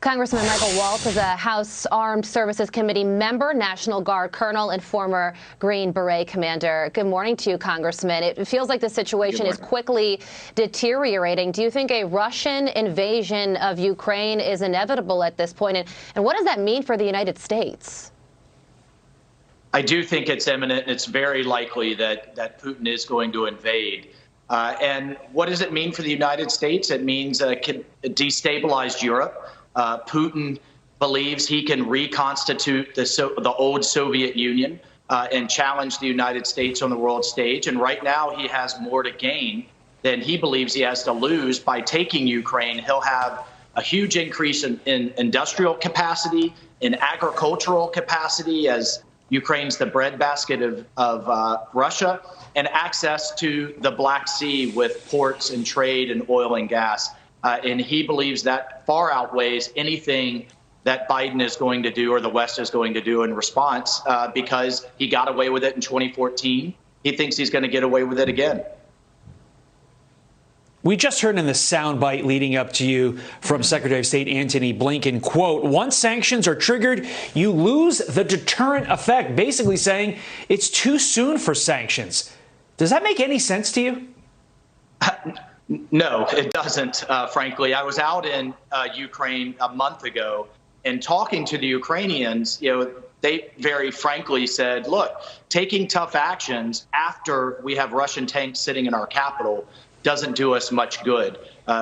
Congressman Michael Waltz is a House Armed Services Committee member, National Guard colonel, and former Green Beret commander. Good morning to you, Congressman. It feels like the situation is quickly deteriorating. Do you think a Russian invasion of Ukraine is inevitable at this point? And what does that mean for the United States? I do think it's imminent, and it's very likely that Putin is going to invade. And what does it mean for the United States? It means destabilized Europe. Putin believes he can reconstitute the old Soviet Union and challenge the United States on the world stage. And right now he has more to gain than he believes he has to lose by taking Ukraine. He'll have a huge increase in industrial capacity, in agricultural capacity, as Ukraine's the breadbasket of Russia, and access to the Black Sea with ports and trade and oil and gas. And he believes that far outweighs anything that Biden is going to do or the West is going to do in response, because he got away with it in 2014. He thinks he's going to get away with it again. We just heard in the soundbite leading up to you from Secretary of State Antony Blinken, quote, once sanctions are triggered, you lose the deterrent effect, basically saying it's too soon for sanctions. Does that make any sense to you? No, it doesn't, frankly. I was out in Ukraine a month ago and talking to the Ukrainians. They very frankly said, look, taking tough actions after we have Russian tanks sitting in our capital doesn't do us much good.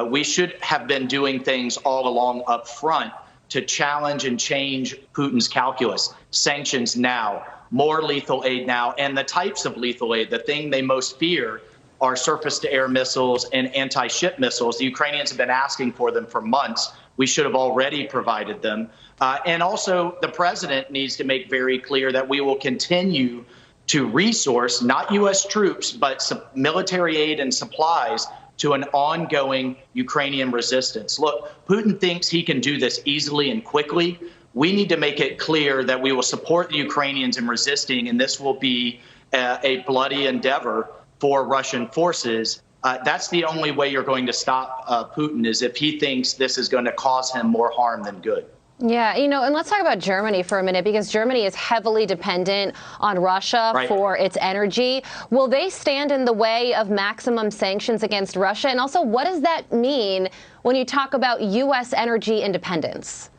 We should have been doing things all along up front to challenge and change Putin's calculus. Sanctions now, more lethal aid now, and the types of lethal aid. The thing they most fear are surface-to-air missiles and anti-ship missiles. The Ukrainians have been asking for them for months. We should have already provided them. And also, the president needs to make very clear that we will continue to resource, not U.S. troops, but some military aid and supplies to an ongoing Ukrainian resistance. Look, Putin thinks he can do this easily and quickly. We need to make it clear that we will support the Ukrainians in resisting, and this will be a bloody endeavor for Russian forces. That's the only way you're going to stop Putin, is if he thinks this is going to cause him more harm than good. Yeah, and let's talk about Germany for a minute, because Germany is heavily dependent on Russia for its energy. Will they stand in the way of maximum sanctions against Russia? And also, what does that mean when you talk about U.S. energy independence?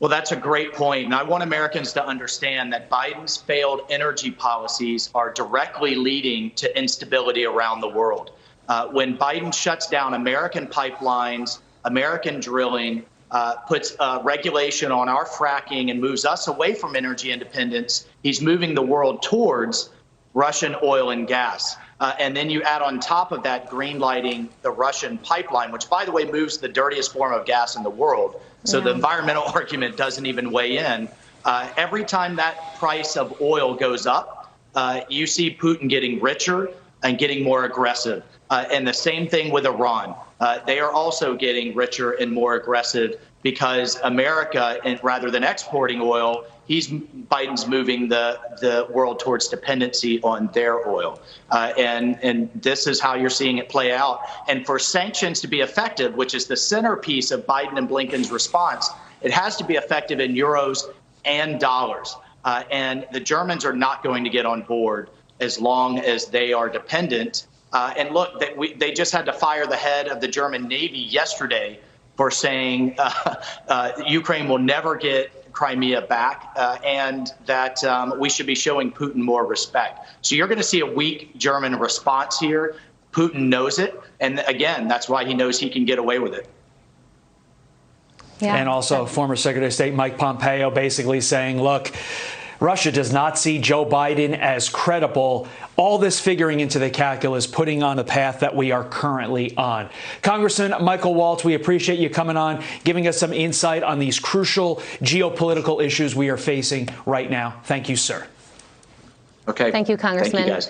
Well, that's a great point. And I want Americans to understand that Biden's failed energy policies are directly leading to instability around the world. When Biden shuts down American pipelines, American drilling, puts regulation on our fracking and moves us away from energy independence, he's moving the world towards Russian oil and gas. And then you add on top of that green lighting the Russian pipeline, which, by the way, moves the dirtiest form of gas in the world. So the environmental argument doesn't even weigh in. Every time that price of oil goes up, you see Putin getting richer and getting more aggressive. And the same thing with Iran. They are also getting richer and more aggressive because America, rather than exporting oil, Biden's moving the world towards dependency on their oil. And this is how you're seeing it play out. And for sanctions to be effective, which is the centerpiece of Biden and Blinken's response, it has to be effective in euros and dollars. And the Germans are not going to get on board as long as they are dependent. And look, they just had to fire the head of the German Navy yesterday for saying Ukraine will never get Crimea back, and that we should be showing Putin more respect. So you're going to see a weak German response here. Putin knows it. And again, that's why he knows he can get away with it. Yeah. And also former Secretary of State Mike Pompeo basically saying, look, Russia does not see Joe Biden as credible. All this figuring into the calculus, putting on the path that we are currently on. Congressman Michael Waltz, we appreciate you coming on, giving us some insight on these crucial geopolitical issues we are facing right now. Thank you, sir. Okay. Thank you, Congressman. Thank you, guys.